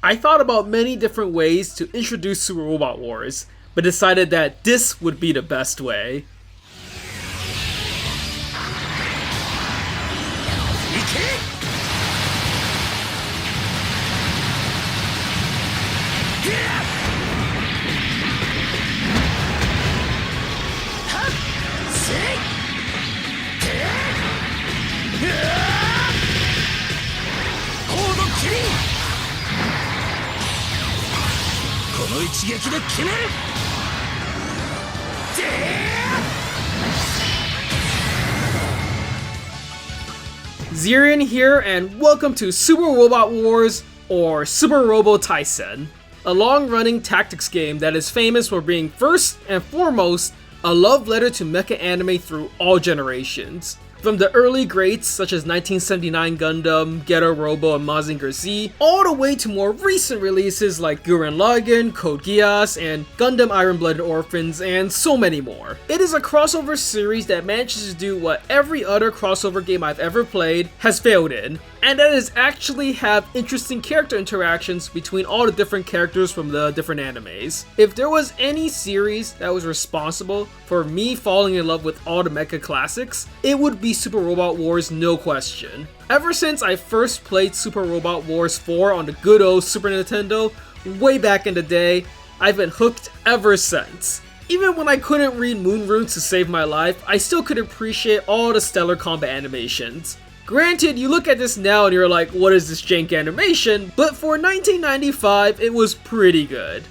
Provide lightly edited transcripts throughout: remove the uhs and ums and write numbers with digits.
I thought about many different ways to introduce Super Robot Wars, but decided that this would be the best way. Zirian here, and welcome to Super Robot Wars, or Super Robo Taisen, a long-running tactics game that is famous for being first and foremost a love letter to mecha anime through all generations. From the early greats such as 1979 Gundam, Robo, and Mazinger Z, all the way to more recent releases like Gurren Lagann, Code Geass, and Gundam Iron-Blooded Orphans, and so many more. It is a crossover series that manages to do what every other crossover game I've ever played has failed in, and that is actually have interesting character interactions between all the different characters from the different animes. If there was any series that was responsible for me falling in love with all the mecha classics, it would be Super Robot Wars, no question. Ever since I first played Super Robot Wars 4 on the good old Super Nintendo, way back in the day, I've been hooked ever since. Even when I couldn't read moon runes to save my life, I still could appreciate all the stellar combat animations. Granted, you look at this now and you're like, what is this jank animation? But for 1995, it was pretty good.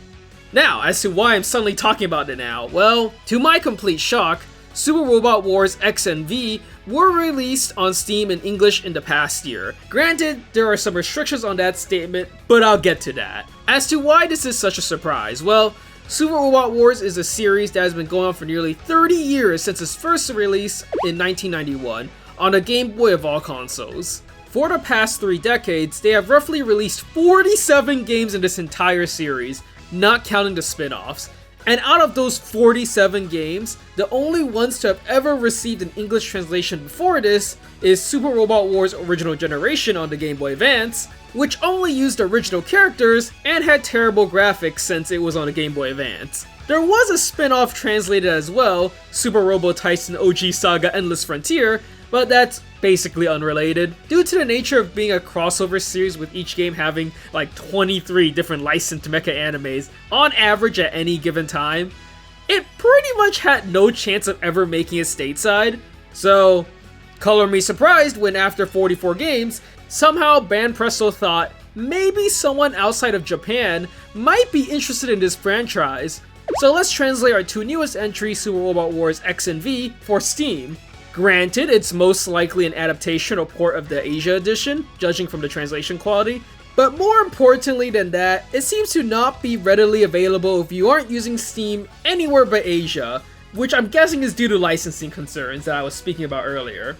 Now, as to why I'm suddenly talking about it now, well, to my complete shock, Super Robot Wars X and V were released on Steam in English in the past year. Granted, there are some restrictions on that statement, but I'll get to that. As to why this is such a surprise, well, Super Robot Wars is a series that has been going on for nearly 30 years since its first release in 1991 on the Game Boy of all consoles. For the past 3 decades, they have roughly released 47 games in this entire series, not counting the spin-offs. And out of those 47 games, the only ones to have ever received an English translation before this is Super Robot Wars Original Generation on the Game Boy Advance, which only used original characters and had terrible graphics since it was on the Game Boy Advance. There was a spin-off translated as well, Super Robo Taisen OG Saga Endless Frontier, but that's basically unrelated. Due to the nature of being a crossover series with each game having like 23 different licensed mecha animes on average at any given time, it pretty much had no chance of ever making it stateside. So, color me surprised when after 44 games, somehow Banpresto thought maybe someone outside of Japan might be interested in this franchise. So let's translate our 2 newest entries, Super Robot Wars X and V, for Steam. Granted, it's most likely an adaptation or port of the Asia edition, judging from the translation quality, but more importantly than that, it seems to not be readily available if you aren't using Steam anywhere but Asia, which I'm guessing is due to licensing concerns that I was speaking about earlier.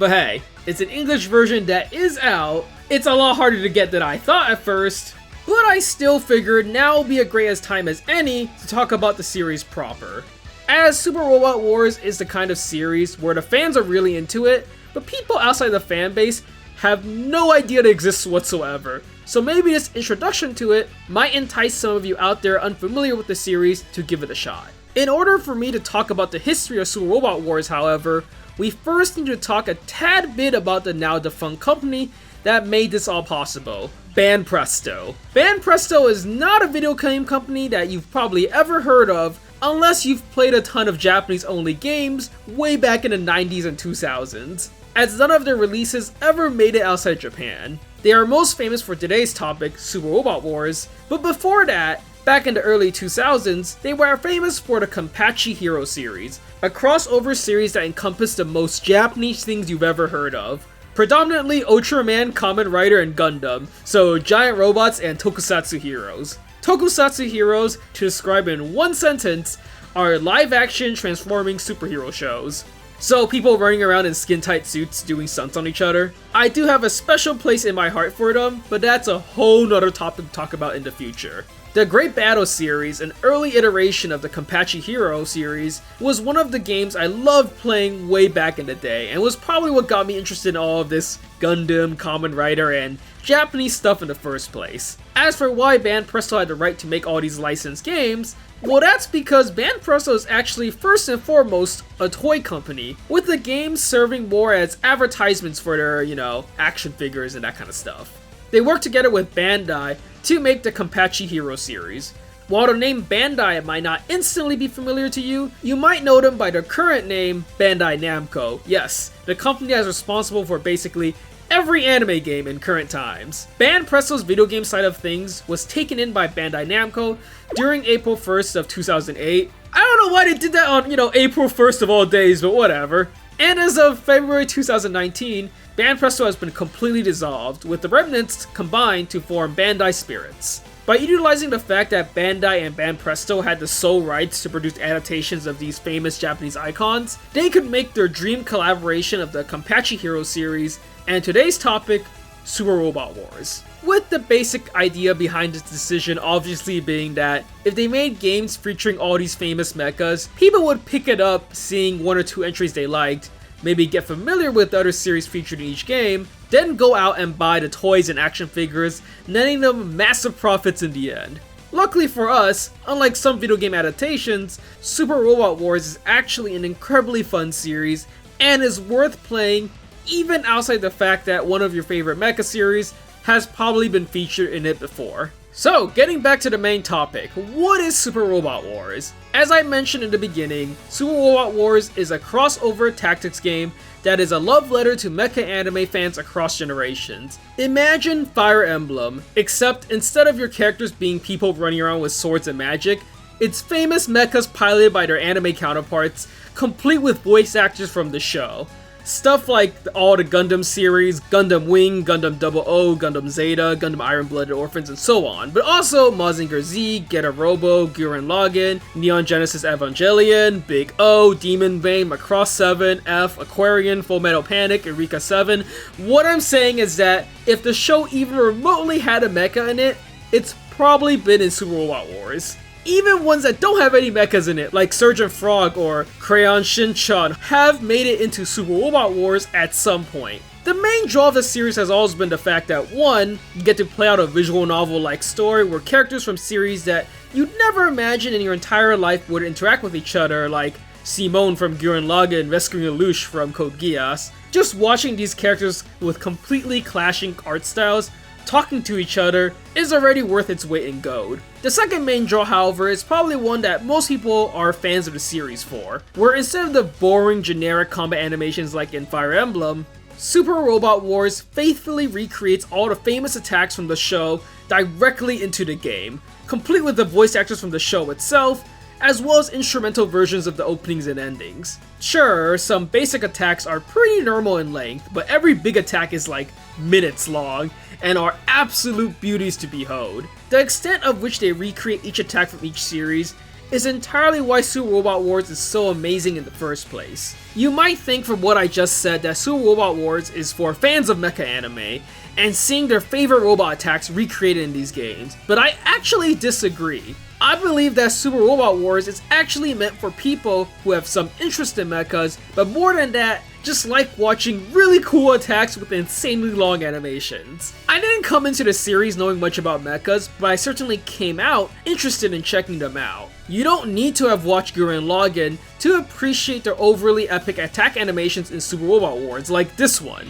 But hey, it's an English version that is out. It's a lot harder to get than I thought at first, but I still figured now will be a great as time as any to talk about the series proper. As Super Robot Wars is the kind of series where the fans are really into it, but people outside the fan base have no idea it exists whatsoever. So maybe this introduction to it might entice some of you out there unfamiliar with the series to give it a shot. In order for me to talk about the history of Super Robot Wars, however, we first need to talk a tad bit about the now defunct company that made this all possible, Banpresto. Banpresto is not a video game company that you've probably ever heard of unless you've played a ton of Japanese-only games way back in the 90s and 2000s, as none of their releases ever made it outside Japan. They are most famous for today's topic, Super Robot Wars, but before that, back in the early 2000s, they were famous for the Kenpachi Hero series, a crossover series that encompassed the most Japanese things you've ever heard of. Predominantly Ultraman, Kamen Rider, and Gundam, so giant robots and tokusatsu heroes. Tokusatsu heroes, to describe in one sentence, are live-action transforming superhero shows. So people running around in skin-tight suits doing stunts on each other. I do have a special place in my heart for them, but that's a whole nother topic to talk about in the future. The Great Battle series, an early iteration of the Kenpachi Hero series, was one of the games I loved playing way back in the day, and was probably what got me interested in all of this Gundam, Kamen Rider, and Japanese stuff in the first place. As for why Banpresto had the right to make all these licensed games, well, that's because Banpresto is actually first and foremost a toy company, with the games serving more as advertisements for their, action figures and that kind of stuff. They work together with Bandai to make the Kenpachi Hero series. While the name Bandai might not instantly be familiar to you, you might know them by their current name, Bandai Namco. Yes, the company that is responsible for basically every anime game in current times. Banpresto's video game side of things was taken in by Bandai Namco during April 1st of 2008. I don't know why they did that on, April 1st of all days, but whatever. And as of February 2019, Banpresto has been completely dissolved, with the remnants combined to form Bandai Spirits. By utilizing the fact that Bandai and Banpresto had the sole rights to produce adaptations of these famous Japanese icons, they could make their dream collaboration of the Kenpachi Hero series and today's topic, Super Robot Wars. With the basic idea behind this decision obviously being that if they made games featuring all these famous mechas, people would pick it up seeing one or two entries they liked, maybe get familiar with the other series featured in each game, then go out and buy the toys and action figures, netting them massive profits in the end. Luckily for us, unlike some video game adaptations, Super Robot Wars is actually an incredibly fun series and is worth playing even outside the fact that one of your favorite mecha series has probably been featured in it before. So, getting back to the main topic, what is Super Robot Wars? As I mentioned in the beginning, Super Robot Wars is a crossover tactics game that is a love letter to mecha anime fans across generations. Imagine Fire Emblem, except instead of your characters being people running around with swords and magic, it's famous mechas piloted by their anime counterparts, complete with voice actors from the show. Stuff like all the Gundam series, Gundam Wing, Gundam 00, Gundam Zeta, Gundam Iron Blooded Orphans, and so on. But also Mazinger Z, Robo, Gurren Lagann, Neon Genesis Evangelion, Big O, Demon Vein, Macross F, Aquarian, Full Metal Panic, Eureka 7. What I'm saying is that if the show even remotely had a mecha in it, it's probably been in Super Robot Wars. Even ones that don't have any mechas in it, like Surgeon Frog or Crayon Shin-chan, have made it into Super Robot Wars at some point. The main draw of the series has always been the fact that 1, you get to play out a visual novel-like story where characters from series that you'd never imagine in your entire life would interact with each other, like Simone from Gurren Lagann rescuing Lelouch from Code Geass. Just watching these characters with completely clashing art styles talking to each other is already worth its weight in gold. The second main draw, however, is probably one that most people are fans of the series for, where instead of the boring generic combat animations like in Fire Emblem, Super Robot Wars faithfully recreates all the famous attacks from the show directly into the game, complete with the voice actors from the show itself, as well as instrumental versions of the openings and endings. Sure, some basic attacks are pretty normal in length, but every big attack is like minutes long, and are absolute beauties to behold. The extent of which they recreate each attack from each series is entirely why Super Robot Wars is so amazing in the first place. You might think from what I just said that Super Robot Wars is for fans of mecha anime, and seeing their favorite robot attacks recreated in these games, but I actually disagree. I believe that Super Robot Wars is actually meant for people who have some interest in mechas, but more than that, just like watching really cool attacks with insanely long animations. I didn't come into the series knowing much about mechas, but I certainly came out interested in checking them out. You don't need to have watched Gurren Lagann to appreciate their overly epic attack animations in Super Robot Wars, like this one.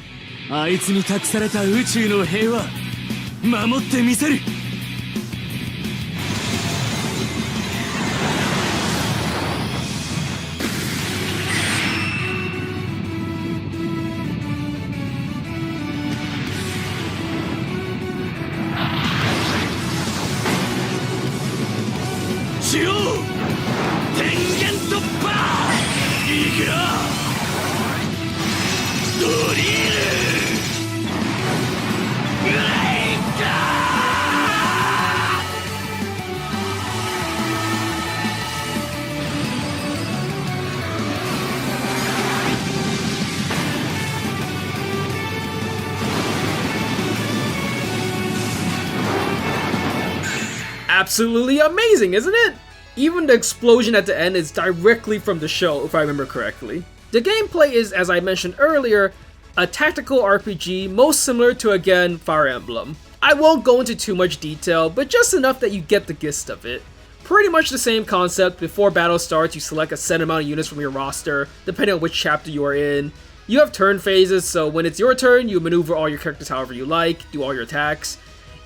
あいつに託された宇宙の平和守ってみせる しよう天元突破いくよドリル 「absolutely amazing, isn't it? Even the explosion at the end is directly from the show, if I remember correctly. The gameplay is, as I mentioned earlier, a tactical RPG most similar to, again, Fire Emblem. I won't go into too much detail, but just enough that you get the gist of it. Pretty much the same concept. Before battle starts, you select a set amount of units from your roster, depending on which chapter you are in. You have turn phases, so when it's your turn, you maneuver all your characters however you like, do all your attacks.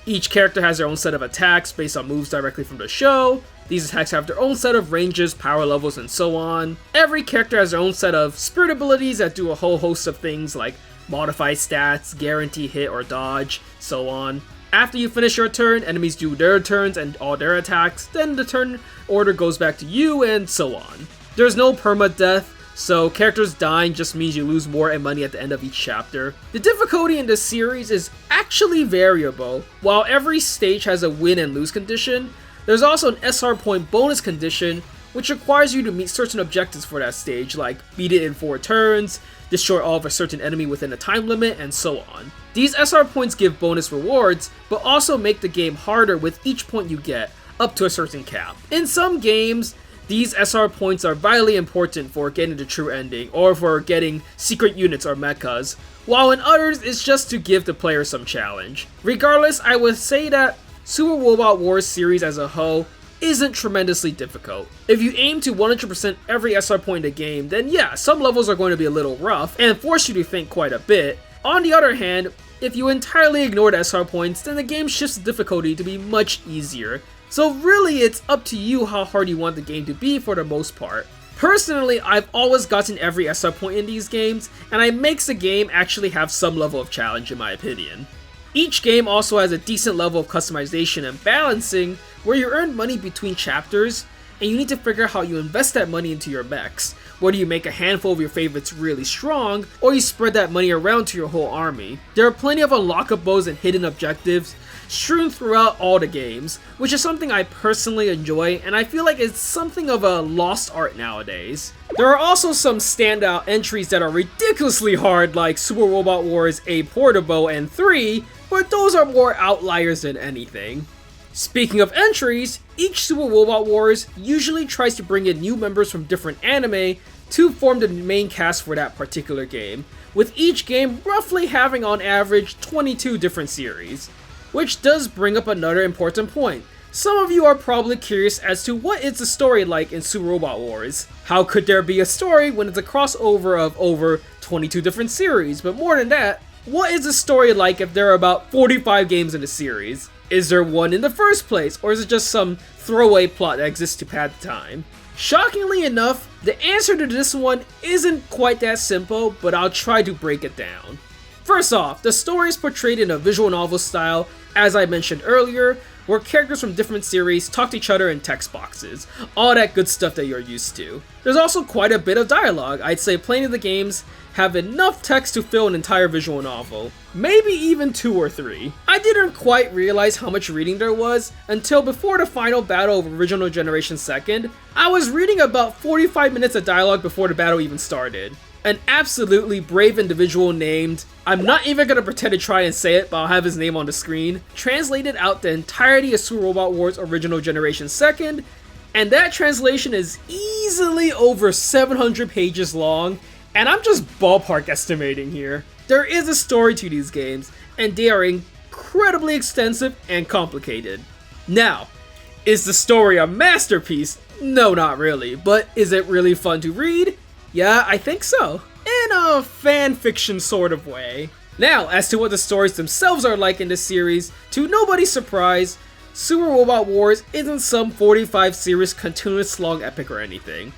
Each character has their own set of attacks based on moves directly from the show. These attacks have their own set of ranges, power levels, and so on. Every character has their own set of spirit abilities that do a whole host of things like modify stats, guarantee hit or dodge, so on. After you finish your turn, enemies do their turns and all their attacks, then the turn order goes back to you, and so on. There's no permadeath, so characters dying just means you lose more money at the end of each chapter. The difficulty in this series is actually variable. While every stage has a win and lose condition, there's also an SR point bonus condition which requires you to meet certain objectives for that stage, like beat it in 4 turns, destroy all of a certain enemy within a time limit, and so on. These SR points give bonus rewards, but also make the game harder with each point you get, up to a certain cap. In some games, these SR points are vitally important for getting the true ending, or for getting secret units or mechas, while in others, it's just to give the player some challenge. Regardless, I would say that Super Robot Wars series as a whole isn't tremendously difficult. If you aim to 100% every SR point in the game, then yeah, some levels are going to be a little rough and force you to think quite a bit. On the other hand, if you entirely ignore the SR points, then the game shifts the difficulty to be much easier. So really, it's up to you how hard you want the game to be for the most part. Personally, I've always gotten every SR point in these games, and it makes the game actually have some level of challenge in my opinion. Each game also has a decent level of customization and balancing, where you earn money between chapters, and you need to figure out how you invest that money into your mechs. Whether you make a handful of your favorites really strong, or you spread that money around to your whole army. There are plenty of unlockables and hidden objectives strewn throughout all the games, which is something I personally enjoy, and I feel like it's something of a lost art nowadays. There are also some standout entries that are ridiculously hard, like Super Robot Wars A Portable and 3, but those are more outliers than anything. Speaking of entries, each Super Robot Wars usually tries to bring in new members from different anime to form the main cast for that particular game, with each game roughly having on average 22 different series. Which does bring up another important point. Some of you are probably curious as to what is the story like in Super Robot Wars. How could there be a story when it's a crossover of over 22 different series? But more than that, what is the story like if there are about 45 games in the series? Is there one in the first place, or is it just some throwaway plot that exists to pad the time? Shockingly enough, the answer to this one isn't quite that simple, but I'll try to break it down. First off, the story is portrayed in a visual novel style, as I mentioned earlier, where characters from different series talk to each other in text boxes, all that good stuff that you're used to. There's also quite a bit of dialogue. I'd say plenty of the games have enough text to fill an entire visual novel, maybe even 2 or 3. I didn't quite realize how much reading there was until before the final battle of Original Generation 2nd. I was reading about 45 minutes of dialogue before the battle even started. An absolutely brave individual named, I'm not even gonna pretend to try and say it, but I'll have his name on the screen, translated out the entirety of Super Robot Wars Original Generation 2nd, and that translation is easily over 700 pages long, and I'm just ballpark estimating here. There is a story to these games, and they are incredibly extensive and complicated. Now, is the story a masterpiece? No, not really, but is it really fun to read? Yeah, I think so. In a fan fiction sort of way. Now, as to what the stories themselves are like in this series, to nobody's surprise, Super Robot Wars isn't some 45 series continuous long epic or anything.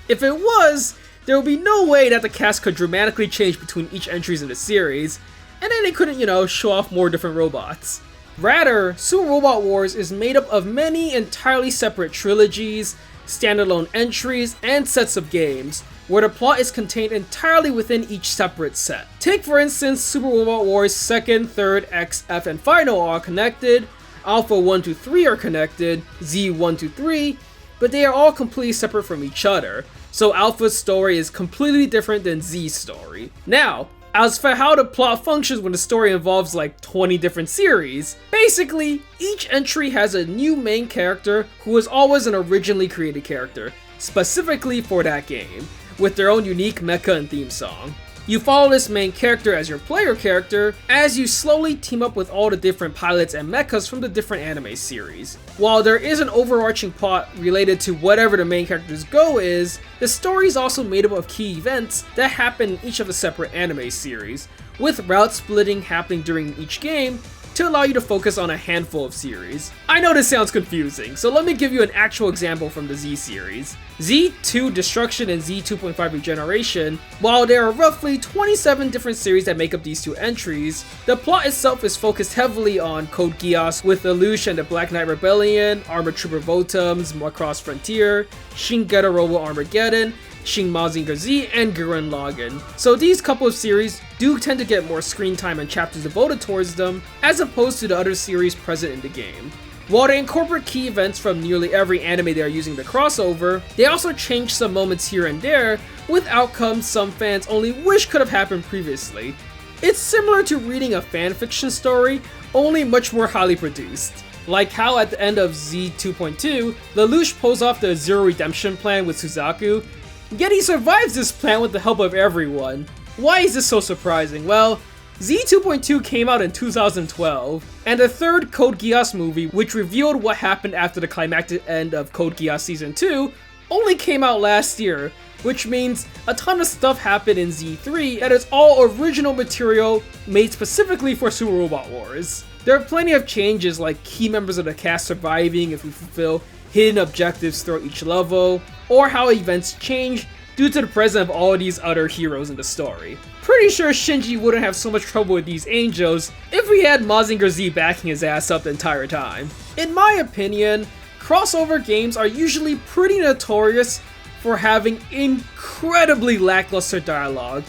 If it was, there would be no way that the cast could dramatically change between each entries in the series, and then they couldn't, show off more different robots. Rather, Super Robot Wars is made up of many entirely separate trilogies, standalone entries, and sets of games, where the plot is contained entirely within each separate set. Take for instance Super Robot Wars 2nd, 3rd, X, F, and Final are connected, Alpha 1 to 3 are connected, Z 1 to 3, but they are all completely separate from each other, so Alpha's story is completely different than Z's story. Now, As for how the plot functions when the story involves like 20 different series, basically, each entry has a new main character who is always an originally created character, specifically for that game, with their own unique mecha and theme song. You follow this main character as your player character as you slowly team up with all the different pilots and mechas from the different anime series. While there is an overarching plot related to whatever the main character's goal is, the story is also made up of key events that happen in each of the separate anime series, with route splitting happening during each game to allow you to focus on a handful of series. I know this sounds confusing, so let me give you an actual example from the Z series. Z2 Destruction and Z2.5 Regeneration, while there are roughly 27 different series that make up these two entries, the plot itself is focused heavily on Code Geass with Lelouch and the Black Knight Rebellion, Armored Trooper Votoms, Macross Frontier, Shinka Robo Armageddon, Shin Mazinger Z, and Gurren Lagann. So these couple of series do tend to get more screen time and chapters devoted towards them, as opposed to the other series present in the game. While they incorporate key events from nearly every anime they are using to crossover, they also change some moments here and there, with outcomes some fans only wish could have happened previously. It's similar to reading a fanfiction story, only much more highly produced. Like how at the end of Z2.2, Lelouch pulls off the Zero Redemption plan with Suzaku, yet he survives this plan with the help of everyone. Why is this so surprising? Well, Z2.2 came out in 2012, and the third Code Geass movie, which revealed what happened after the climactic end of Code Geass Season 2, only came out last year, which means a ton of stuff happened in Z3 and it's all original material made specifically for Super Robot Wars. There are plenty of changes like key members of the cast surviving if we fulfill hidden objectives throughout each level, or how events change due to the presence of all these other heroes in the story. Pretty sure Shinji wouldn't have so much trouble with these angels if we had Mazinger Z backing his ass up the entire time. In my opinion, crossover games are usually pretty notorious for having incredibly lackluster dialogue,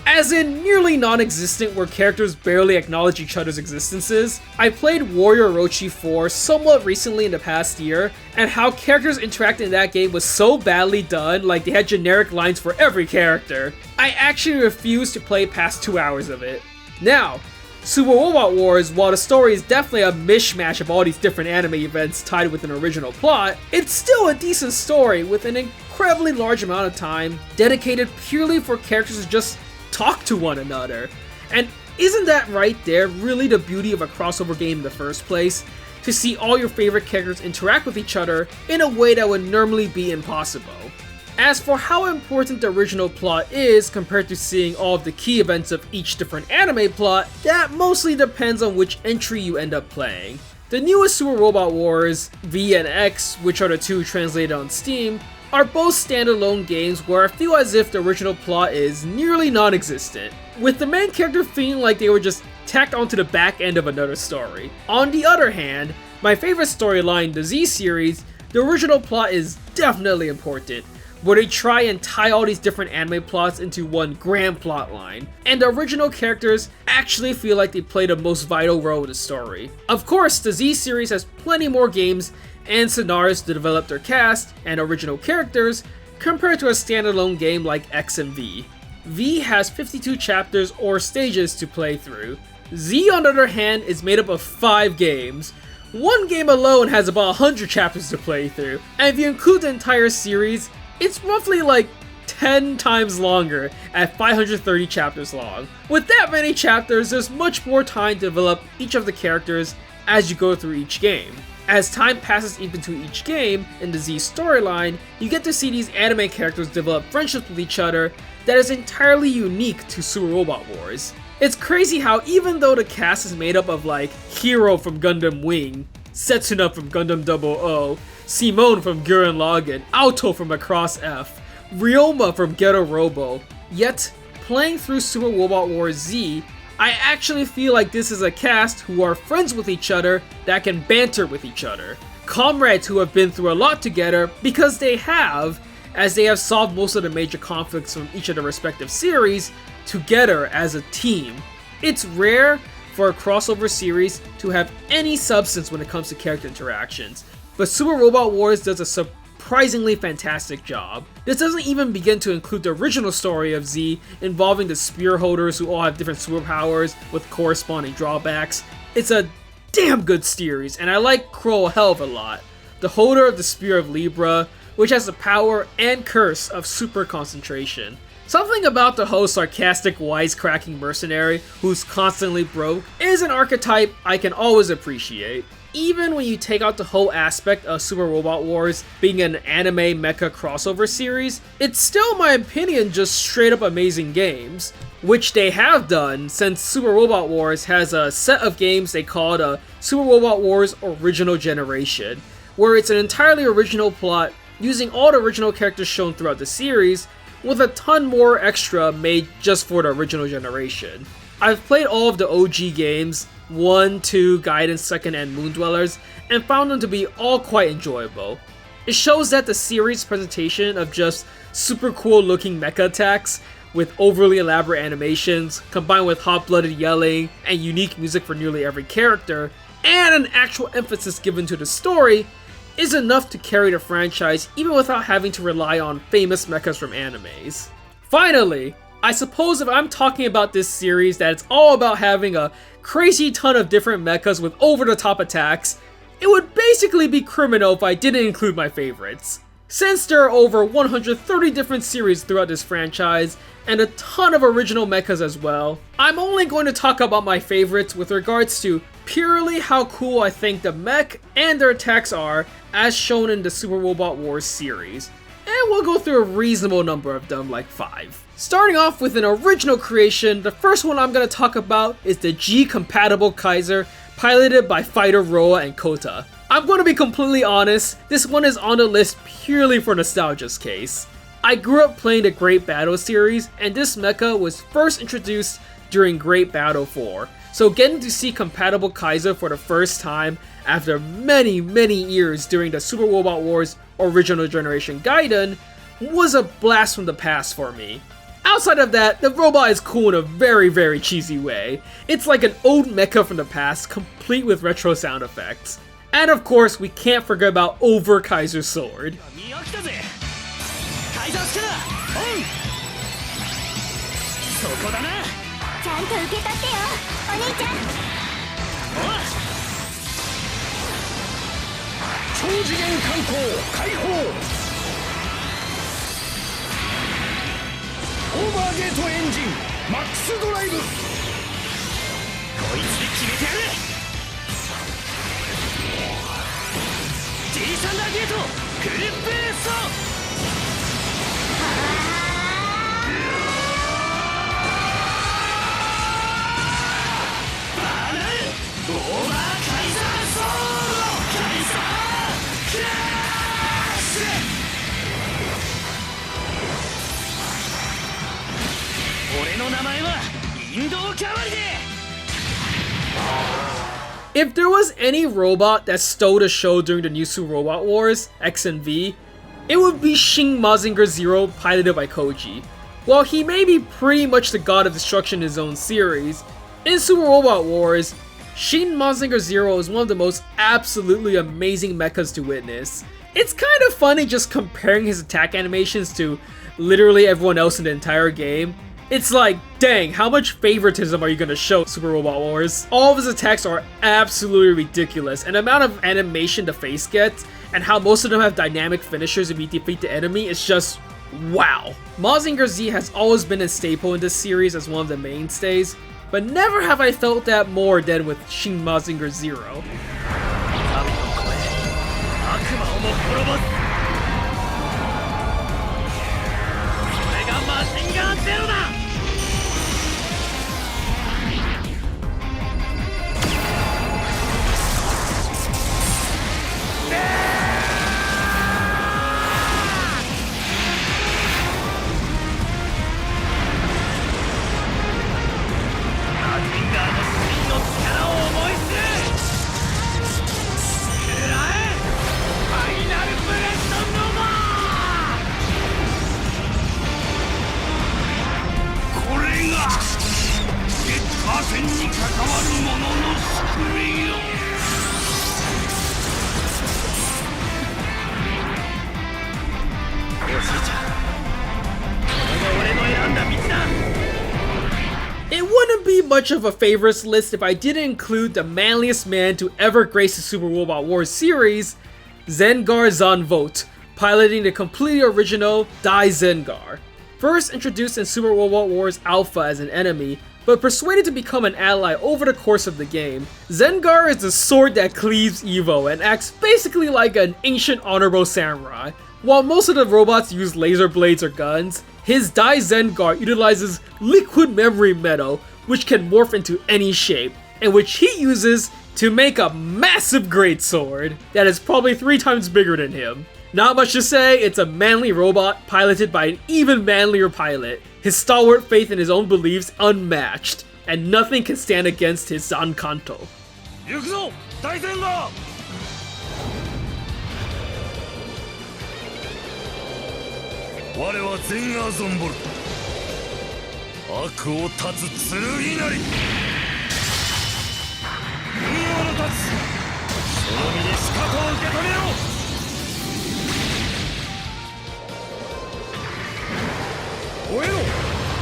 as in nearly non-existent where characters barely acknowledge each other's existences. I played Warrior Orochi 4 somewhat recently in the past year, and how characters interact in that game was so badly done, like they had generic lines for every character. I actually refused to play past 2 hours of it. Now, Super Robot Wars, while the story is definitely a mishmash of all these different anime events tied with an original plot, it's still a decent story with an incredibly large amount of time dedicated purely for characters to just talk to one another. And isn't that right there really the beauty of a crossover game in the first place? To see all your favorite characters interact with each other in a way that would normally be impossible. As for how important the original plot is compared to seeing all of the key events of each different anime plot, that mostly depends on which entry you end up playing. The newest Super Robot Wars, V and X, which are the two translated on Steam, are both standalone games where I feel as if the original plot is nearly non-existent, with the main character feeling like they were just tacked onto the back end of another story. On the other hand, my favorite storyline, the Z series, the original plot is definitely important, where they try and tie all these different anime plots into one grand plot line, and the original characters actually feel like they play the most vital role in the story. Of course, the Z series has plenty more games and scenarios to develop their cast and original characters compared to a standalone game like X and V. V has 52 chapters or stages to play through. Z, on the other hand, is made up of 5 games. One game alone has about 100 chapters to play through, and if you include the entire series, it's roughly like 10 times longer at 530 chapters long. With that many chapters, there's much more time to develop each of the characters as you go through each game. As time passes in between each game in the Z storyline, you get to see these anime characters develop friendships with each other that is entirely unique to Super Robot Wars. It's crazy how even though the cast is made up of like Hiro from Gundam Wing, Setsuna from Gundam 00, Simone from Gurren Lagann, Alto from Macross F, Ryoma from Ghetto Robo, yet playing through Super Robot Wars Z, I actually feel like this is a cast who are friends with each other that can banter with each other. Comrades who have been through a lot together because they have, as they have solved most of the major conflicts from each of the respective series together as a team. It's rare for a crossover series to have any substance when it comes to character interactions, but Super Robot Wars does a surprisingly fantastic job. This doesn't even begin to include the original story of Z involving the spear holders who all have different superpowers with corresponding drawbacks. It's a damn good series, and I like Crow a hell of a lot. The holder of the Spear of Libra, which has the power and curse of super concentration. Something about the whole sarcastic, wisecracking mercenary who's constantly broke is an archetype I can always appreciate. Even when you take out the whole aspect of Super Robot Wars being an anime mecha crossover series, it's still, in my opinion, just straight up amazing games. Which they have done since Super Robot Wars has a set of games they called Super Robot Wars Original Generation, where it's an entirely original plot using all the original characters shown throughout the series, with a ton more extra made just for the original generation. I've played all of the OG games, 1, 2, Gaiden 2nd, and Moondwellers, and found them to be all quite enjoyable. It shows that the series presentation of just super cool looking mecha attacks with overly elaborate animations, combined with hot-blooded yelling and unique music for nearly every character, and an actual emphasis given to the story, is enough to carry the franchise even without having to rely on famous mechas from animes. Finally, I suppose if I'm talking about this series that it's all about having a crazy ton of different mechas with over-the-top attacks, it would basically be criminal if I didn't include my favorites. Since there are over 130 different series throughout this franchise, and a ton of original mechas as well, I'm only going to talk about my favorites with regards to purely how cool I think the mech and their attacks are as shown in the Super Robot Wars series, and we'll go through a reasonable number of them, like 5. Starting off with an original creation, the first one I'm going to talk about is the G-compatible Kaiser, piloted by Fighter Roa and Kota. I'm going to be completely honest, this one is on the list purely for nostalgia's case. I grew up playing the Great Battle series, and this mecha was first introduced during Great Battle 4, so getting to see compatible Kaiser for the first time after many years during the Super Robot Wars Original Generation Gaiden was a blast from the past for me. Outside of that, the robot is cool in a very cheesy way. It's like an old mecha from the past, complete with retro sound effects. And of course, we can't forget about Over Kaiser's sword. オーバーゲートエンジンマックスドライブこいつで決めてやる G サンダーゲートフルブーストバナルオーバーカイザーソードカイザークラッシュ If there was any robot that stole the show during the new Super Robot Wars, X and V, it would be Shin Mazinger Zero, piloted by Koji. While he may be pretty much the god of destruction in his own series, in Super Robot Wars, Shin Mazinger Zero is one of the most absolutely amazing mechas to witness. It's kind of funny just comparing his attack animations to literally everyone else in the entire game. It's like, dang, how much favoritism are you gonna show Super Robot Wars? All of his attacks are absolutely ridiculous, and the amount of animation the face gets, and how most of them have dynamic finishers if you defeat the enemy, is just wow. Mazinger Z has always been a staple in this series as one of the mainstays, but never have I felt that more than with Shin Mazinger Zero. ファイナルブレ much of a favorites list if I didn't include the manliest man to ever grace the Super Robot Wars series, Zengar Zanvote, piloting the completely original Dai Zengar. First introduced in Super Robot Wars Alpha as an enemy, but persuaded to become an ally over the course of the game, Zengar is the sword that cleaves evil and acts basically like an ancient honorable samurai. While most of the robots use laser blades or guns, his Dai Zengar utilizes liquid memory metal, which can morph into any shape, and which he uses to make a massive greatsword that is probably 3 times bigger than him. Not much to say, it's a manly robot piloted by an even manlier pilot, his stalwart faith in his own beliefs unmatched, and nothing can stand against his Zankanto. 行くぞ大戦だ我はゼンガーゾンボル悪を断つ剣なり運用の断つその身にしかと受け止めよ燃えろ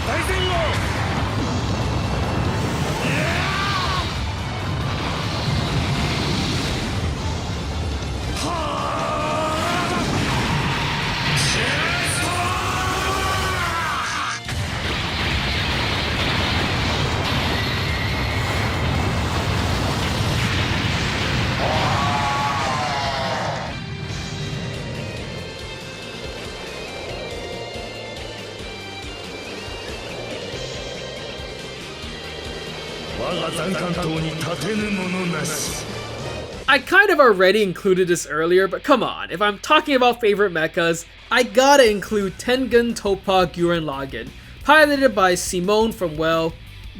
大戦がI kind of already included this earlier, but come on, if I'm talking about favorite mechas, I gotta include Tengen Toppa Gurren Lagann, piloted by Simone from, well,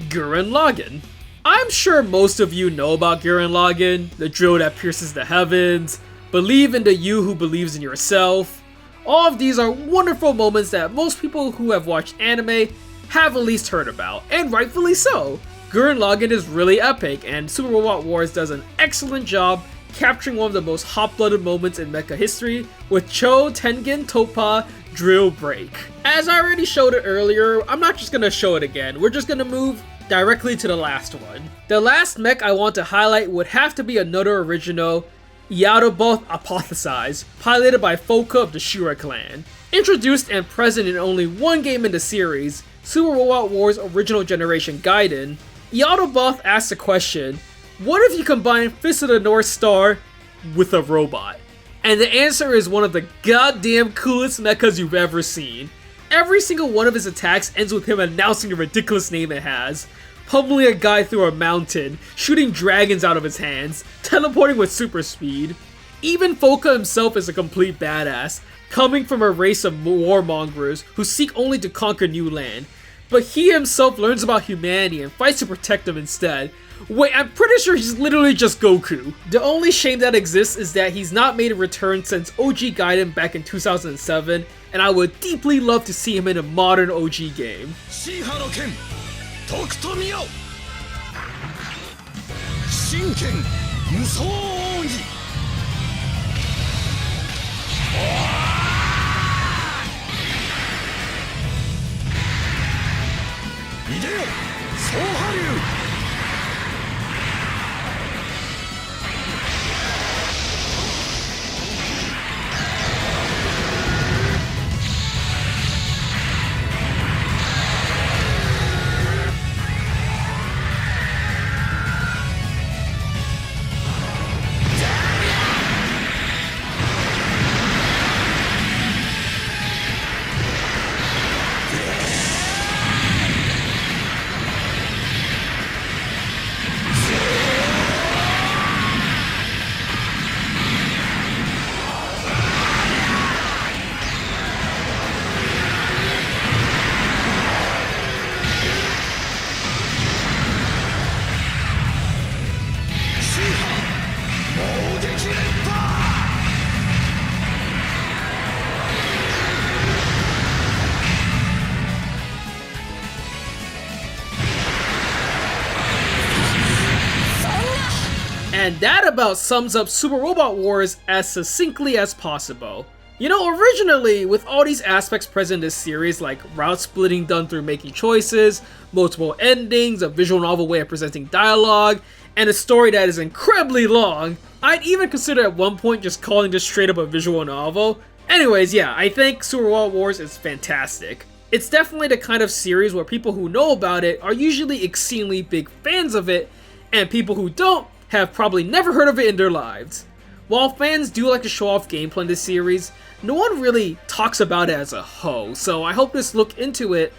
Gurren Lagann. I'm sure most of you know about Gurren Lagann, the drill that pierces the heavens, believe in the you who believes in yourself. All of these are wonderful moments that most people who have watched anime have at least heard about, and rightfully so. Gurren Lagann is really epic, and Super Robot Wars does an excellent job capturing one of the most hot-blooded moments in mecha history with Cho Tengen Toppa Drill Break. As I already showed it earlier, I'm not just gonna show it again, we're just gonna move directly to the last one. The last mech I want to highlight would have to be another original, Ialdabaoth Apothesize, piloted by Foka of the Shura clan. Introduced and present in only one game in the series, Super Robot Wars Original Generation Gaiden, Ialdabaoth asks the question, what if you combine Fist of the North Star with a robot? And the answer is one of the goddamn coolest mechas you've ever seen. Every single one of his attacks ends with him announcing the ridiculous name it has, pummeling a guy through a mountain, shooting dragons out of his hands, teleporting with super speed. Even Foka himself is a complete badass, coming from a race of warmongers who seek only to conquer new land. But he himself learns about humanity and fights to protect them instead. Wait, I'm pretty sure he's literally just Goku. The only shame that exists is that he's not made a return since OG Gaiden back in 2007, and I would deeply love to see him in a modern OG game. And that about sums up Super Robot Wars as succinctly as possible. You know, originally, with all these aspects present in this series, like route splitting done through making choices, multiple endings, a visual novel way of presenting dialogue, and a story that is incredibly long, I'd even consider at one point just calling this straight up a visual novel. Anyways, yeah, I think Super Robot Wars is fantastic. It's definitely the kind of series where people who know about it are usually exceedingly big fans of it, and people who don't have probably never heard of it in their lives. While fans do like to show off gameplay in this series, no one really talks about it as a whole, so I hope this look into it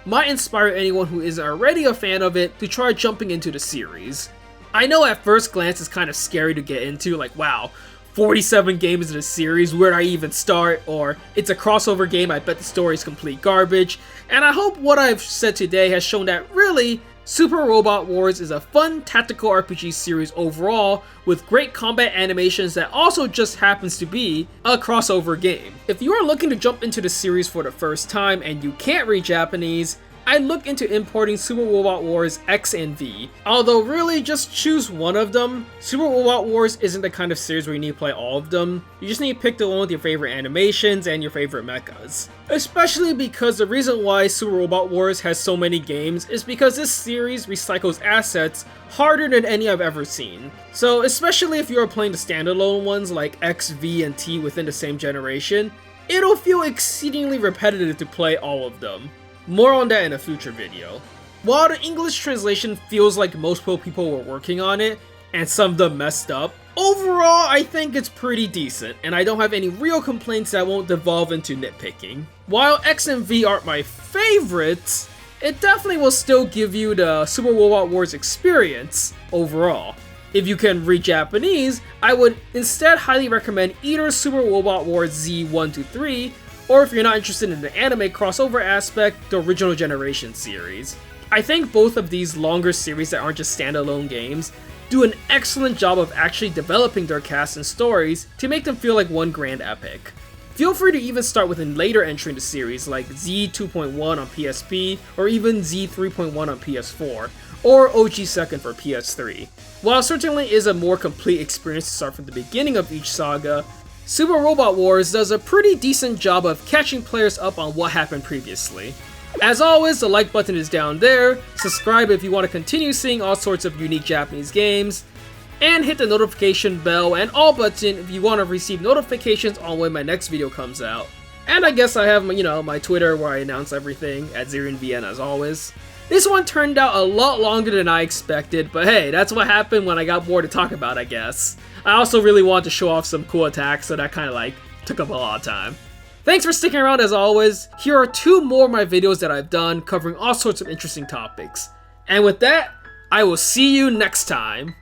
might inspire anyone who isn't already a fan of it to try jumping into the series. I know at first glance it's kind of scary to get into, like wow, 47 games in a series, where do I even start? Or it's a crossover game, I bet the story is complete garbage. And I hope what I've said today has shown that really, Super Robot Wars is a fun tactical RPG series overall, with great combat animations that also just happens to be a crossover game. If you are looking to jump into the series for the first time and you can't read Japanese, I'd look into importing Super Robot Wars X and V. Although really, just choose one of them. Super Robot Wars isn't the kind of series where you need to play all of them. You just need to pick the one with your favorite animations and your favorite mechas. Especially because the reason why Super Robot Wars has so many games is because this series recycles assets harder than any I've ever seen. So especially if you are playing the standalone ones like X, V, and T within the same generation, it'll feel exceedingly repetitive to play all of them. More on that in a future video. While the English translation feels like most people were working on it, and some of them messed up, overall I think it's pretty decent, and I don't have any real complaints that won't devolve into nitpicking. While X and V aren't my favorites, it definitely will still give you the Super Robot Wars experience overall. If you can read Japanese, I would instead highly recommend either Super Robot Wars Z 1-3, or if you're not interested in the anime crossover aspect, the Original Generation series. I think both of these longer series that aren't just standalone games do an excellent job of actually developing their cast and stories to make them feel like one grand epic. Feel free to even start with a later entry in the series like Z 2.1 on PSP, or even Z 3.1 on PS4, or OG Second for PS3. While it certainly is a more complete experience to start from the beginning of each saga, Super Robot Wars does a pretty decent job of catching players up on what happened previously. As always, the like button is down there, subscribe if you want to continue seeing all sorts of unique Japanese games, and hit the notification bell and all button if you want to receive notifications on when my next video comes out. And I guess I have my Twitter where I announce everything at ZeronVN as always. This one turned out a lot longer than I expected, but hey, that's what happened when I got more to talk about, I guess. I also really wanted to show off some cool attacks, so that kind of took up a lot of time. Thanks for sticking around as always. Here are 2 more of my videos that I've done covering all sorts of interesting topics. And with that, I will see you next time.